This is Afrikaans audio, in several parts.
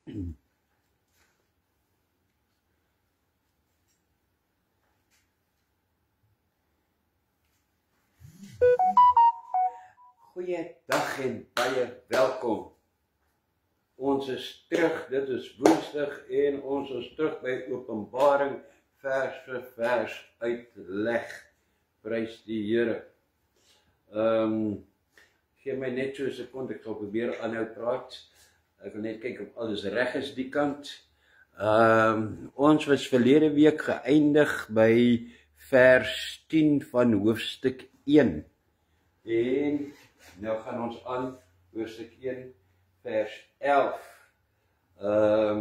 Goeiedag en baie welkom. Ons is terug, dit is Woensdag en ons is terug by Openbaring vers vir vers uitleg. Prys die Here. Gee my net so 'n sekonde, ek sal probeer aanhou praat. Ek wil net kyk of alles reg is die kant. Ons was verlede week geëindig by vers 10 van hoofstuk 1. En nou gaan ons aan hoofstuk 1 vers 11.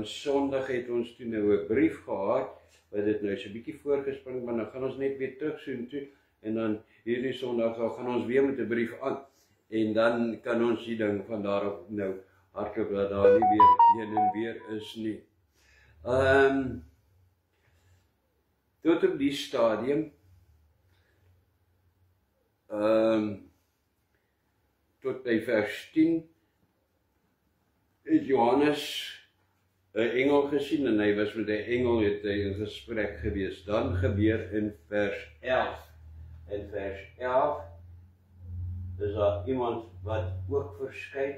Sondag het ons toe nou 'n brief gehad, wat dit nou so 'n bietjie voorgespring, maar nou gaan ons net weer terug soontoe en dan hierdie Sondag gaan ons weer met 'n brief aan en dan kan ons die ding van daarop nou hardloop dat daar nie weer heen en weer is nie. Tot op die stadium tot by vers 10 het Johannes 'n engel gesien en hy was met 'n engel het hy in gesprek gewees. Dan gebeur in vers 11. In vers 11 is daar iemand wat ook verskyn.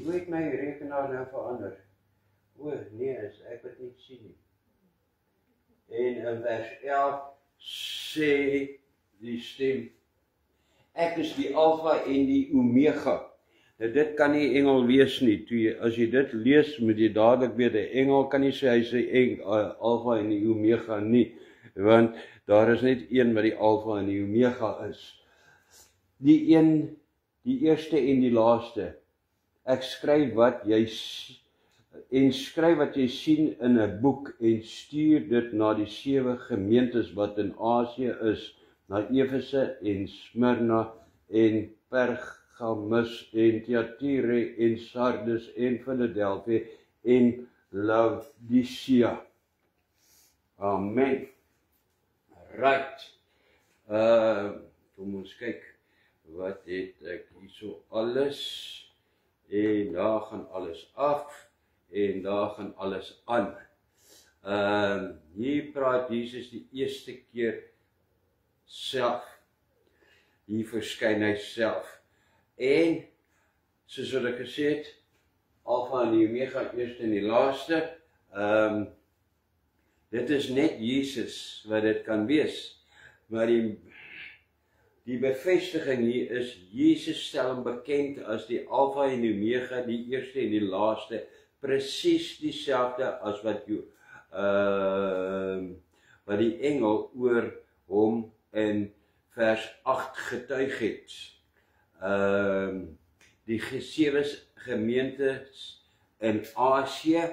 Hoe het my rekenaar nou verander? O nee, ek het nie sien nie. En in vers 11 sê die stem: ek is die Alfa en die Omega. Nou dit kan nie engel wees nie. As jy dit lees, moet jy dadelik weet, 'n engel kan nie sê hy sê Alfa en die Omega nie, want daar is net een wat die Alfa en die Omega is. Die een, die eerste en die laaste. Ek skryf wat jy sien in 'n boek en stuur dit na die 7 gemeentes wat in Asië is, na Efese en Smyrna en Pergamus en Thyatira en Sardis en Philadelphia en Laodicea. Amen. Right. Kom ons kyk, wat het ek hierso alles, en daar gaan alles af, en daar gaan alles aan. Hier praat Jesus die eerste keer self. Hier verskyn hy self. En, soos wat ek gesê het, Alfa en die Omega, eerste en die laaste, dit is net Jesus wat dit kan wees. Maar die bevestiging hier is, Jesus stel hom bekend as die Alfa en die Omega, die eerste en die laaste, presies dieselfde as wat die engel oor hom in vers 8 getuig het. Die 7 gemeentes in Asië,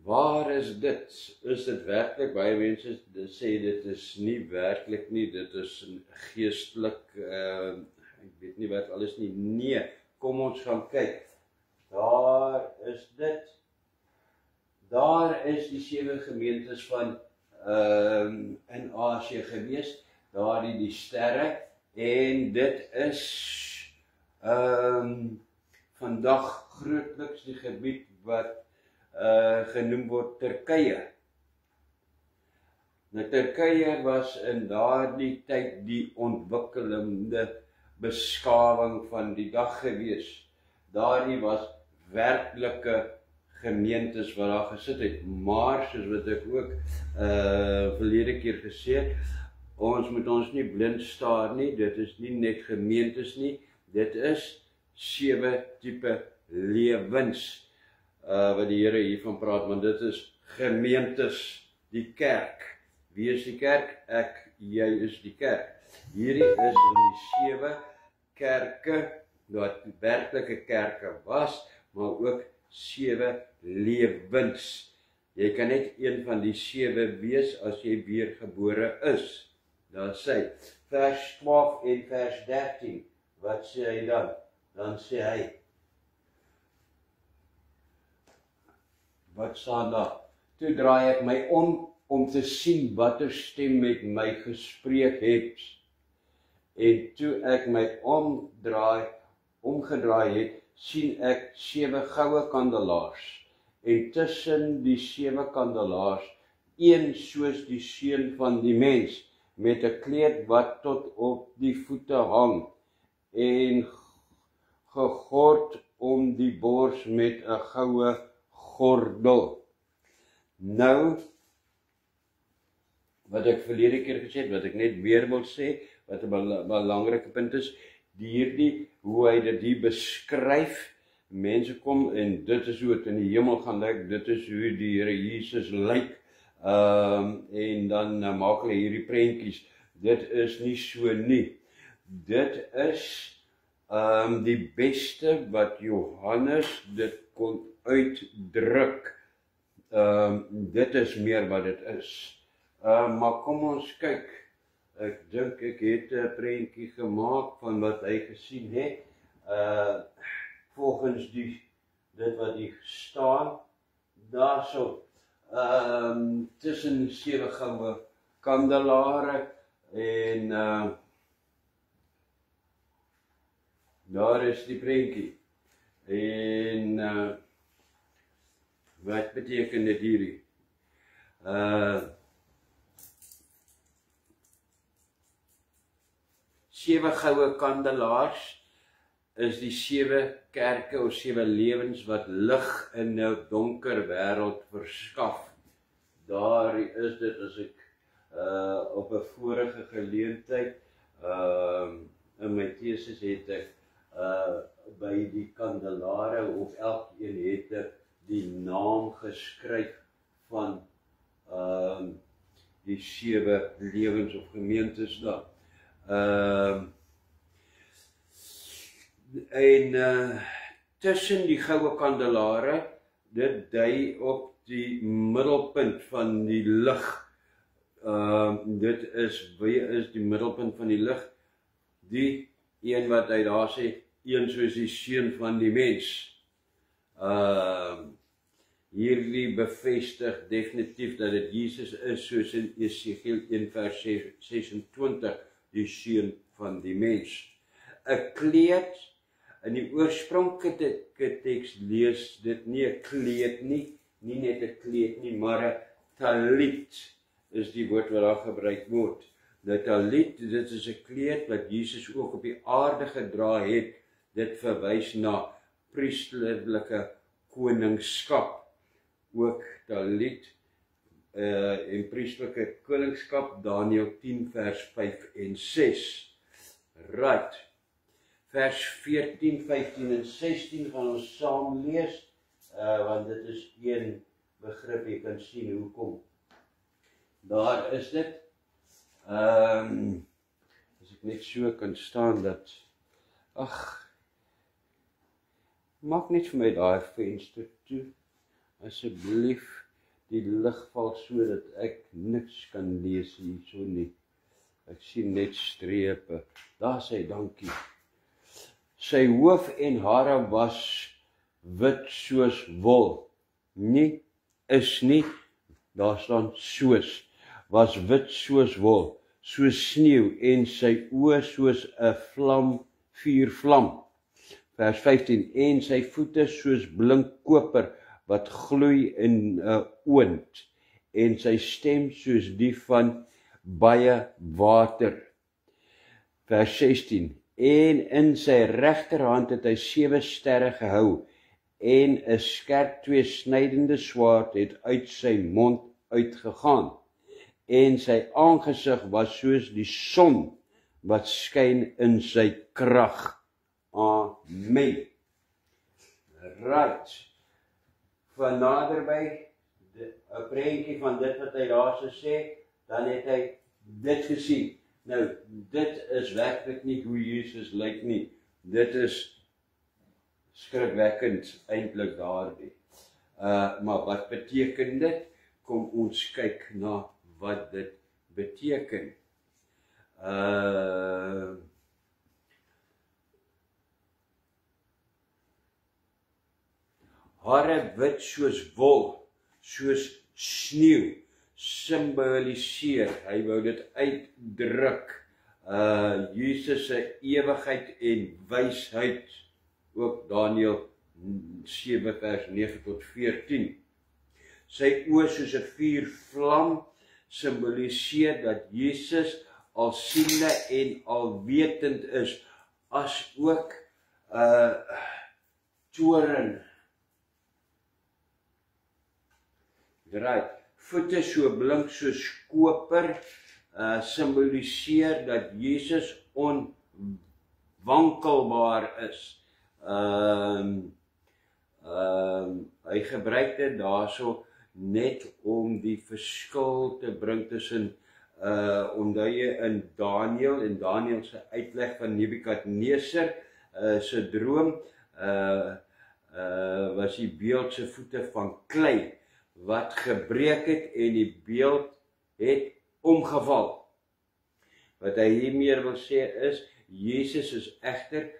waar is dit? Is dit werklik? Baie mense sê dit is nie werklik nie, dit is geestelik, ek weet nie wat alles nie. Nee, kom ons gaan kyk. Daar is dit. Daar is die 7 gemeentes van in Asië gewees, daar die sterre, en dit is vandag grootliks die gebied wat genoem word Turkye. Nou Turkye was in daardie tyd die ontwikkelende beskawing van die dag gewees. Daardie was werklike gemeentes wat daar gesit het, maar soos wat ek ook verlede keer gesê het, ons moet ons nie blind staar nie, dit is nie net gemeentes nie, dit is 7 tipe lewens wat die Here hiervan praat, want dit is gemeentes, die kerk. Wie is die kerk? Ek, jy is die kerk. Hierdie is in die 7 kerke, wat werklike kerke was, maar ook 7 lewens. Jy kan net een van die 7 wees as jy weergebore is. Daar sê vers 12 en vers 13. Wat sê hy dan? Dan sê hy, wat staan daar? Toe draai ek my om te sien watter stem met my gespreek het. En toe ek my omdraai omgedraai het, sien ek 7 goue kandelaars, en tussen die 7 kandelaars, een soos die seun van die mens, met 'n kleed wat tot op die voete hang, en gegord om die bors met 'n goue gordel. Nou, wat ek verlede keer gesê het, wat ek net weer wil sê, wat 'n belangrike punt is, hoe hy dit hier beskryf, mense kom en dit is hoe het in die hemel gaan lyk, dit is hoe die Here Jesus lyk, en dan maak hulle hierdie prentjies, dit is nie so nie, dit is die beste wat Johannes dit kon uitdruk, dit is meer wat dit is, maar kom ons kyk, ek dink ek het 'n prentjie gemaak van wat hy gesien het, volgens dit wat hier staan, daarso, tussen die 7 goue kandelare, en daar is die prentjie, en wat beteken dit hierdie? 7 goue kandelaars is die 7 kerke of 7 lewens wat lig in 'n donker wêreld verskaf. Daar is dit as ek op 'n vorige geleentheid in my teses het ek by die kandelare of elkeen het die naam geskryf van die 7 lewens of gemeentes daar. Tussen die goue kandelare, dit dui op die middelpunt van die lig. Wie is die middelpunt van die lig? Die een wat hy daar sê, een soos die seun van die mens. Hierdie bevestig definitief dat dit Jesus is, soos in Esegiel 1 vers 26, die seun van die mens. 'n kleed, in die oorspronklike teks lees dit nie 'n kleed nie, nie net 'n kleed nie, maar 'n talit is die woord wat daar gebruik word. Die talit, dit is 'n kleed wat Jesus ook op die aarde gedra het, dit verwys na priesterlike koningskap. Ook talit en priesterlike koningskap, Daniël 10 vers 5 en 6. Right. Vers 14, 15 en 16 gaan ons saam lees, want dit is een begrip, jy kan sien hoekom. Daar is dit. As ek net so kan staan dat, maak net vir my daai venster toe, asseblief, die lig val so dat ek niks kan lees hierso nie. Ek sien net strepe. Daar sê dankie. Sy hoof en hare was wit soos wol. Nie, is nie, daar staan soos, was wit soos wol, soos sneeu, en sy oë soos 'n vuurvlam. Vers 15, en sy voete soos blink koper, wat gloei in 'n oond, en sy stem soos die van baie water. Vers 16, en in sy regterhand het hy 7 sterre gehou, en 'n skerp tweesnydende swaard het uit sy mond uitgegaan, en sy aangesig was soos die son wat skyn in sy krag. Amen. Right. Van naderby, 'n prentjie van dit wat hy daar so sê, dan het hy dit gesien. Nou, dit is werklik nie hoe Jesus lyk nie. Dit is skrikwekkend eintlik daardie. Maar wat beteken dit? Kom ons kyk na wat dit beteken. Hare wit soos wol, soos sneeu, symboliseer, hy wou dit uitdruk, Jesus se ewigheid en wysheid ook Daniël 7 vers 9 tot 14. Sy oë soos 'n vuurvlam simboliseer dat Jesus alsiende en alwetend is, as ook toren. Right. Voete so blink soos koper simboliseer dat Jesus onwankelbaar is. Hy gebruik dit daarso net om die verskil te bring tussen omdat jy in Daniël se uitleg van Nebukadneser se droom was die beeld se voete van klei wat gebreek het en die beeld het omgeval. Wat hy hiermee wil sê is, Jesus is egter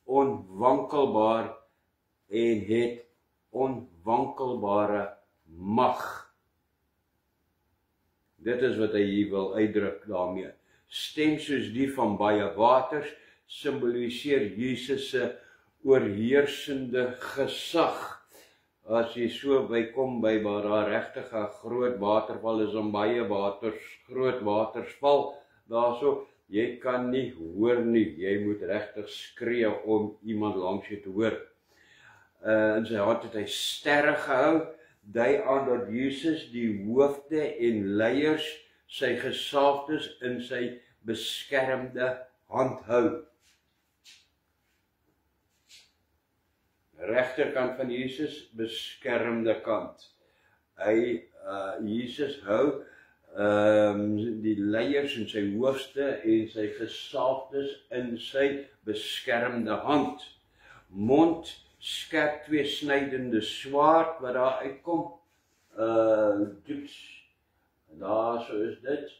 onwankelbaar en het onwankelbare mag. Dit is wat hy hier wil uitdruk daarmee. Stem soos die van baie waters simboliseer Jesus se oorheersende gesag. As jy so bykom by waar daar regtig 'n groot waterval is en baie groot waters val, daarso, jy kan nie hoor nie, jy moet regtig skree om iemand langs jou te hoor. In sy hand het hy sterre gehou, dui aan dat Jesus die hoofde en leiers, sy gesalfdes in sy beskermde hand hou. Regterkant van Jesus, beskermde kant. Jesus hou die leiers in sy hoofste en sy gesalfdes in sy beskermde hand. Mond, skerp tweesnydende swaard wat daar uitkom. Daar so is dit.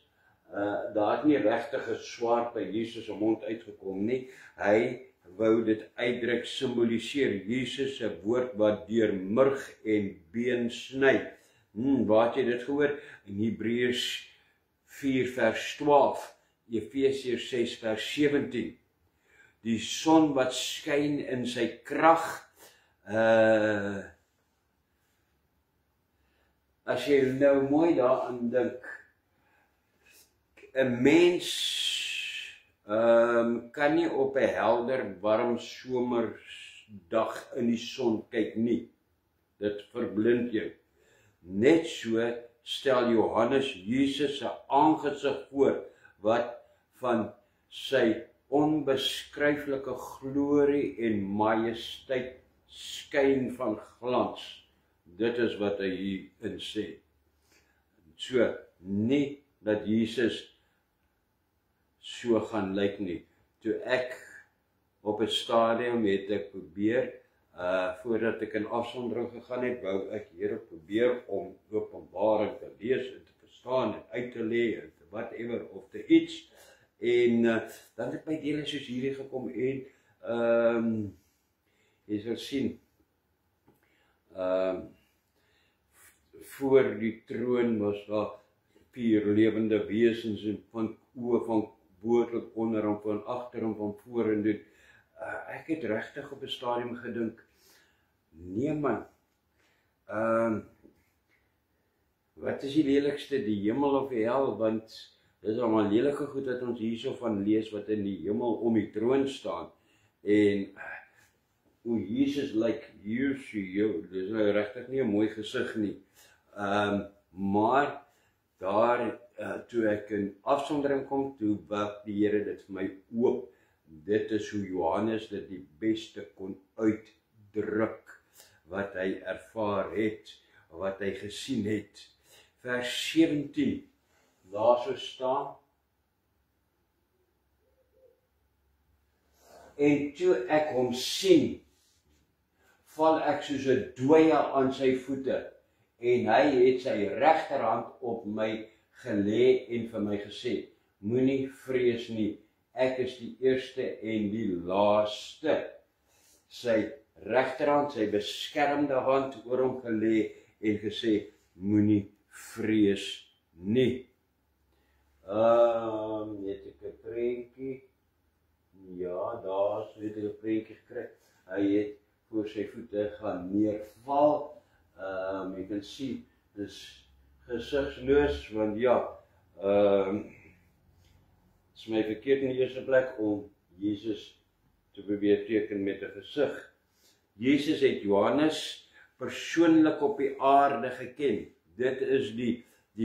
Daar het nie regtig 'n swaard by Jesus se mond uitgekom nie. Hy wou dit uitdruk, simboliseer Jesus se woord wat deur murg en been sny. Waar het jy dit gehoor? In Hebreërs 4 vers 12, Efesiërs 6 vers 17. Die son wat skyn in sy krag, as jy nou mooi daaraan dink, 'n mens kan nie op 'n helder, warm somersdag in die son kyk nie. Dit verblind jou. Net so stel Johannes Jesus se aangesig voor, wat van sy onbeskryflike glorie en majesteit skyn van glans. Dit is wat hy hierin sê. So, nie dat Jesus so gaan lyk nie. Toe ek op 'n stadium het ek probeer, voordat ek in afsondering gegaan het, wou ek hierop probeer om Openbaring te lees en te verstaan en uit te lê en whatever of te iets. En dan het my dele soos hierdie gekom en jy sal sien, voor die troon was daar 4 lewende wesens en van oë van bo tot onder en van agter en van voor en dit. Ek het regtig op 'n stadium gedink, nee man, wat is die lelikste, die hemel of die hel, want dit is allemaal lelike goed dat ons hierso van lees wat in die hemel om die troon staan, en hoe Jesus lyk, hier sê jou, dit is nou regtig nie 'n mooi gesig nie, maar daar, toe ek in afsondering kom, toe wak die Here dit vir my oop. Dit is hoe Johannes dit die beste kon uitdruk, wat hy ervaar het, wat hy gesien het. Vers 17, daar so staan, en toe ek hom sien, val ek soos 'n dooie aan sy voete, en hy het sy regterhand op my gelê en vir my gesê, moenie vrees nie, ek is die eerste en die laaste. Sy regterhand, sy beskermde hand oor hom gelê en gesê, moenie vrees nie. Het ek 'n prentjie? Ja, daar het ek 'n prentjie gekry. hy het voor sy voete gaan neerval. Jy kan sien, dis gesigloos, want ja, is my verkeerd in die eerste plek om Jesus te probeer teken met 'n gesig. Jesus het Johannes persoonlik op die aarde geken. Dit is die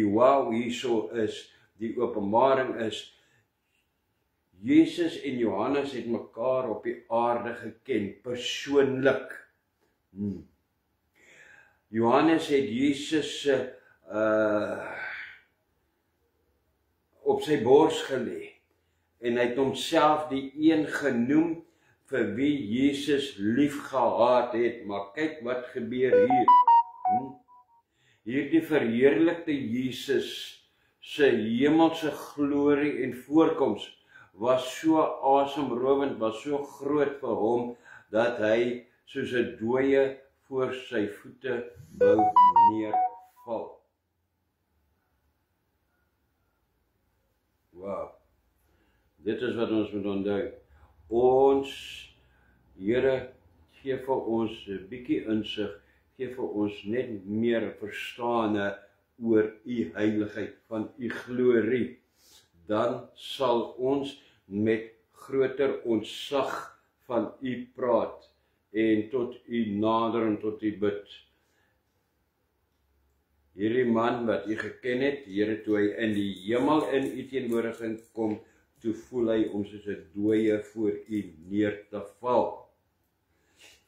wow hierso is, die openbaring is, Jesus en Johannes het mekaar op die aarde geken, persoonlik. Johannes het Jesus op sy bors gelê, en hy het homself die een genoem vir wie Jesus lief gehad het. Maar kyk wat gebeur hier. Hierdie verheerlikte Jesus se hemelse glorie en voorkoms was so asemrowend, was so groot vir hom, dat hy soos 'n dooie voor sy voete wou neerval. Wow. Dit is wat ons moet onthou. Ons Here gee vir ons 'n bietjie insig, gee vir ons net meer verstande oor u heiligheid, van u glorie. Dan sal ons met groter ontzag van u praat en tot u nader en tot u bid. Hierdie man wat u geken het, Here, toe hy in die hemel in u teenwoordigheid kom, toe voel hy om soos 'n dooie voor u neer te val.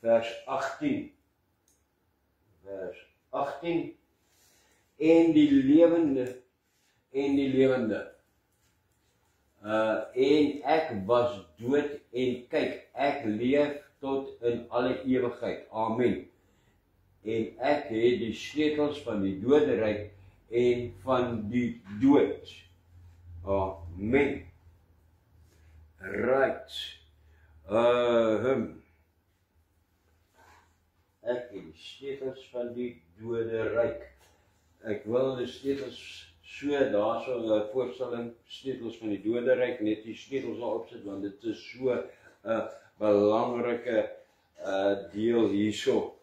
Vers 18. En die lewende, en ek was dood, en kyk, ek leef tot in alle ewigheid. Amen. En ek het die sleutels van die doderyk en van die dood. Amen. Right. Ek het die sleutels van die doderyk. Ek wil die sleutels so, daar so 'n voorstelling, sleutels van die doderyk, net die sleutels daar opsit, want dit is so 'n belangrike deel hierso.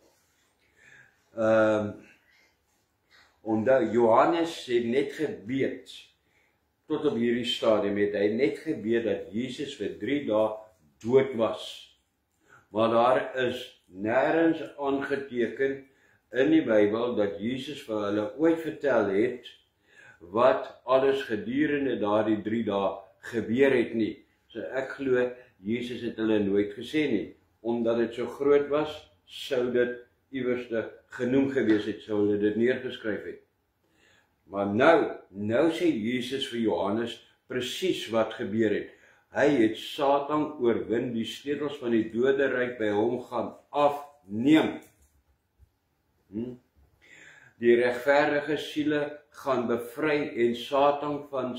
Onthou, Johannes het net geweet, tot op hierdie stadium het hy net geweet dat Jesus vir 3 dae dood was. Maar daar is nêrens aangeteken in die Bybel dat Jesus vir hulle ooit vertel het wat alles gedurende daardie 3 dae gebeur het nie. So ek glo Jesus het hulle nooit gesê nie. Omdat dit so groot was, sou dit iewerste genoem gewees het, sou hulle dit neergeskryf het. Maar nou sê Jesus vir Johannes presies wat gebeur het. Hy het Satan oorwin, die sleutels van die doderyk by hom gaan afneem. Die regverdige siele gaan bevry en Satan van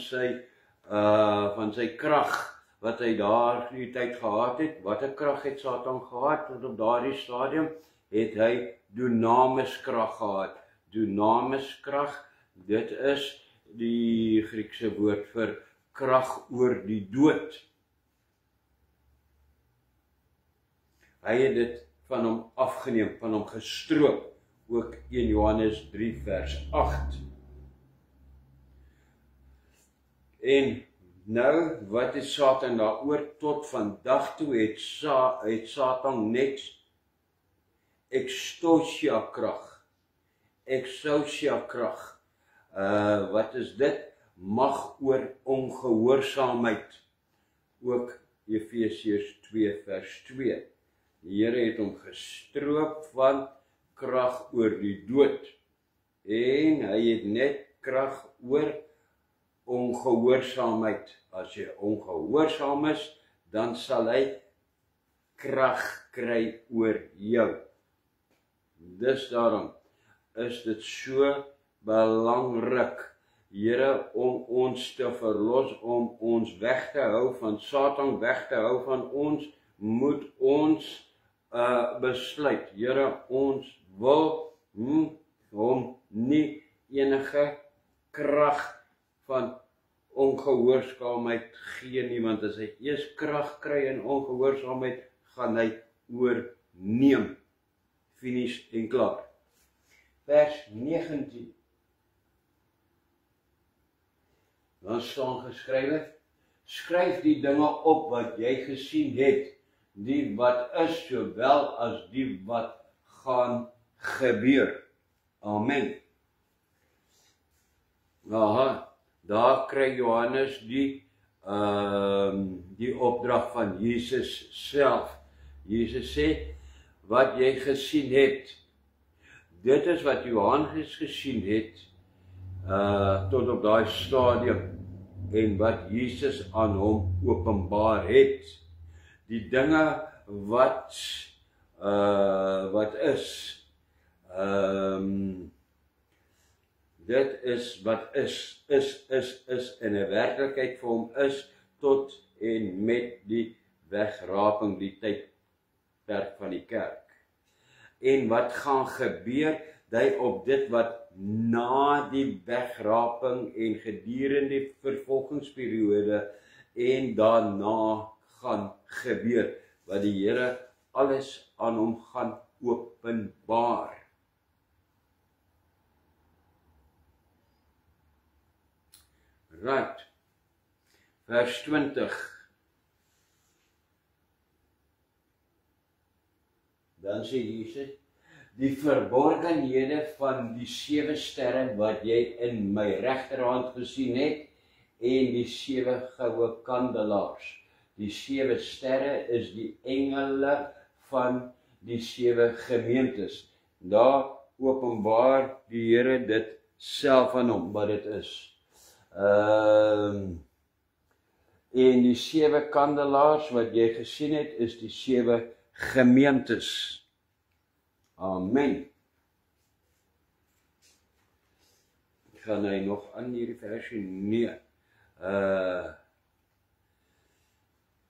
sy krag wat hy daar in die tyd gehad het. Watter krag het Satan gehad tot op daardie stadium? Het hy dunamis krag gehad. Dunamis krag, dit is die Griekse woord vir krag oor die dood. Hy het dit van hom afgeneem, van hom gestroop. Ook 1 Johannes 3 vers 8. En nou, wat is Satan daaroor? Tot vandag toe het Satan net exousia krag. Wat is dit? Mag oor ongehoorsaamheid. Ook Efesiërs 2 vers 2. Die Here het hom gestroop van krag oor die dood. En hy het net krag oor ongehoorsaamheid. As jy ongehoorsaam is, dan sal hy krag kry oor jou. Dus daarom is dit so belangrik, Here, om ons te verlos, om ons weg te hou van Satan, weg te hou van ons, moet ons besluit. Here, ons wil hom nie enige krag van ongehoorsaamheid gee nie, want as hy eers krag kry in ongehoorsaamheid, gaan hy oor neem. Finish en klaar. Vers 19. Dan staan geskrywe, skryf die dinge op wat jy gesien het, die wat is sowel as die wat gaan gebeur. Amen. Aha, daar kry Johannes die opdrag van Jesus self. Jesus sê, wat jy gesien het, dit is wat Johannes gesien het, tot op daai stadium, en wat Jesus aan hom openbaar het. Die dinge wat is, dit is wat is in 'n werklikheid vir hom is, tot en met die wegraping, die tydperk van die kerk. En wat gaan gebeur, dui op dit wat na die wegraping en gedurende die vervolgingsperiode en daarna gaan gebeur, wat die Here alles aan hom gaan openbaar. Right. Vers 20. Dan sê Jesus, die verborgenhede van die 7 sterre wat jy in my regterhand gesien het, en die 7 goue kandelaars. Die 7 sterre is die engele van die 7 gemeentes. Daar openbaar die Here dit self aan hom, wat dit is. En die 7 kandelaars wat jy gesien het, is die 7 gemeentes. Amen. Gaan hy nog aan hierdie versie? Nee.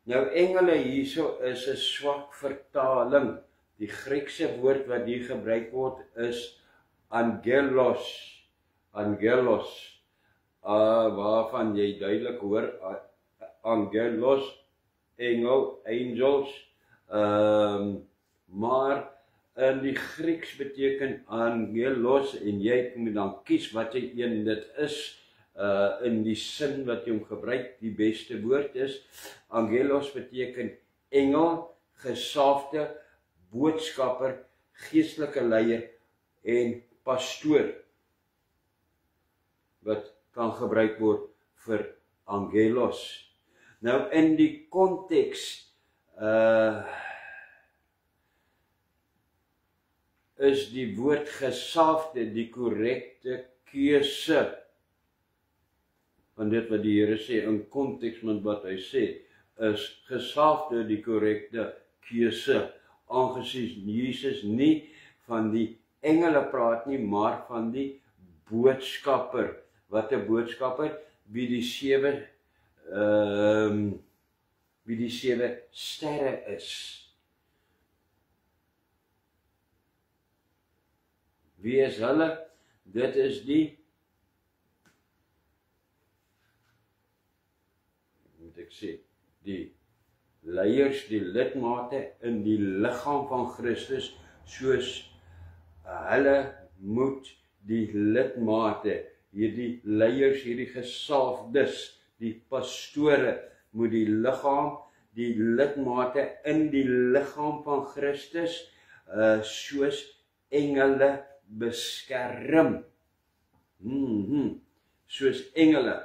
Nou engele hierso is 'n swak vertaling. Die Griekse woord wat hier gebruik word is angelos. Angelos. Waarvan jy duidelik hoor angelos, engel, angels. Maar in die Grieks beteken angelos, en jy moet dan kies wat een dit is, in die sin wat jy hom gebruik, die beste woord is. Angelos beteken engel, gesalfde, boodskapper, geestelike leier en pastoor, wat kan gebruik word vir angelos. Nou in die konteks is die woord gesalfde die korrekte keuse. Van dit wat die Here sê, in konteks met wat hy sê, is gesalfde die korrekte keuse. Aangesien Jesus nie van die engele praat nie, maar van die boodskapper. Wat 'n boodskapper? Wie die 7 sterre is. Wie is hulle? Dit is die, moet ek sê, die leiers, die lidmate in die liggaam van Christus, soos hulle moet die lidmate, hierdie leiers, hierdie gesalfdes, die pastore, moet die liggaam, die lidmate in die liggaam van Christus, soos engele beskerm. Soos engele.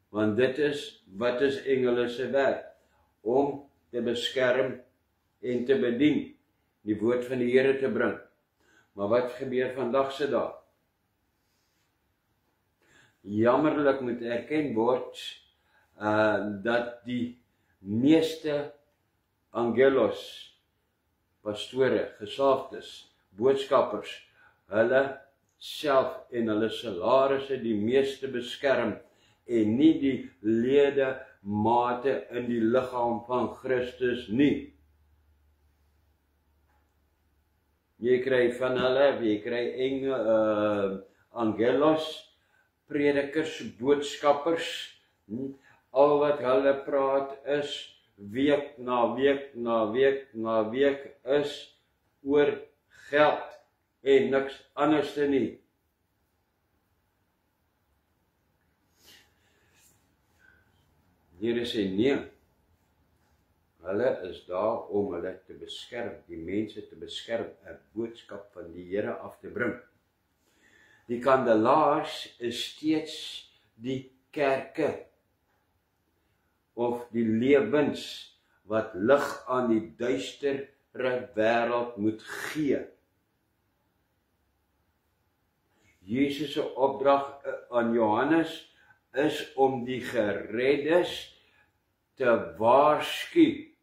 Want dit is, wat is engele se werk? Om te beskerm en te bedien, die woord van die Here te bring. Maar wat gebeur vandag se dae? Jammerlik moet erken word, dat die meeste angelos, pastore, gesalfdes, boodskappers, hulle self en hulle salarisse die meeste beskerm, en nie die ledemate in die liggaam van Christus nie. Jy kry van hulle, jy kry angelos, predikers, boodskappers, al wat hulle praat is week na week na week na week is oor geld en niks anders nie. Die Here sê nee, hulle is daar om hulle te beskerm, die mense te beskerm, 'n boodskap van die Here af te bring. Die kandelaars is steeds die kerke, of die lewens wat lig aan die duistere wêreld moet gee. Jesus se opdrag aan Johannes is om die gereddes te waarsku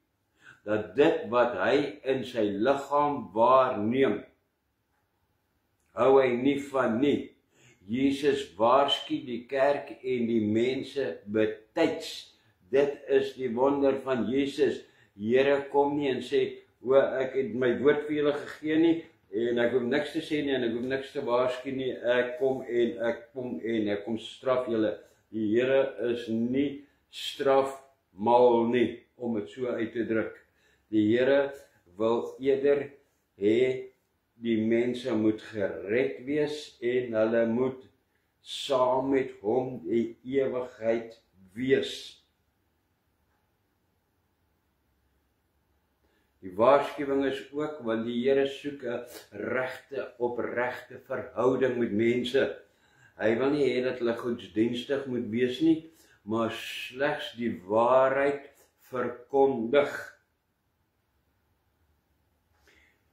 dat dit wat hy in sy liggaam waarneem, hou hy nie van nie. Jesus waarsku die kerk en die mense betyds. Dit is die wonder van Jesus. Here kom nie en sê, ek het my woord vir julle gegee nie, en ek hoef niks te sê nie, en ek hoef niks te waarsku nie, ek kom straf julle. Die Here is nie strafmal nie, om dit so uit te druk. Die Here wil eerder hê die mense moet gered wees, en hulle moet saam met hom die ewigheid wees. Die waarskuwing is ook, want die Here soek 'n opregte verhouding met mense. Hy wil nie hê dat hulle godsdienstig moet wees nie, maar slegs die waarheid verkondig.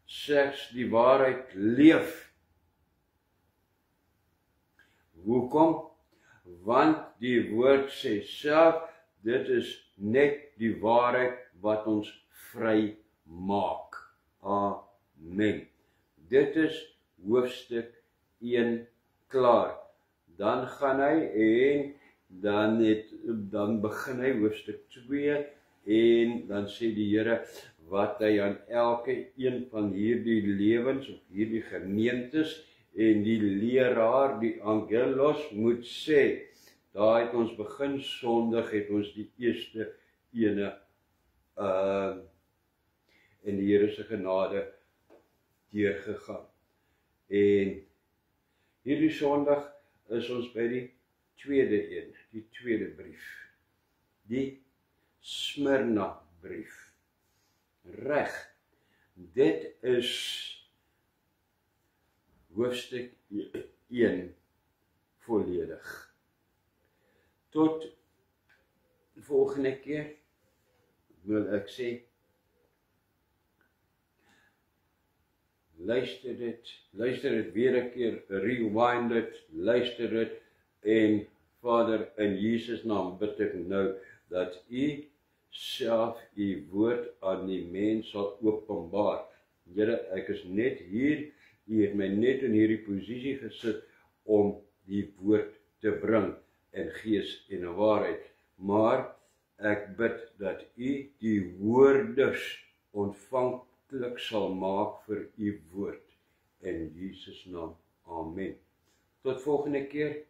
Slegs die waarheid leef. Hoekom? Want die woord sê self, dit is net die waarheid wat ons vry maak. Amen. Dit is hoofstuk 1 klaar. Dan gaan hy en dan begin hy hoofstuk 2 en dan sê die Here wat hy aan elke een van hierdie lewens of hierdie gemeentes en die leraar, die angelos moet sê. Daar het ons begin Sondag, het ons die eerste ene in die Here se genade deurgegaan. En hierdie Sondag is ons by die tweede een, die tweede brief. Die Smyrna brief. Reg. Dit is hoofstuk 1 volledig. Tot volgende keer wil ek sê, luister dit weer 'n keer, rewind dit, luister dit, en Vader, in Jesus naam bid ek nou, dat U self U woord aan die mens sal openbaar. Here, ek is net hier, U het my net in hierdie posisie gesit, om die woord te bring, in gees en in waarheid, maar ek bid dat U die hoorders ontvanklik sal maak vir U woord, in Jesus naam, amen. Tot volgende keer,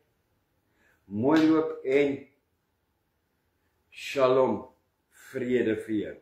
mooi loop en shalom, vrede vir jou.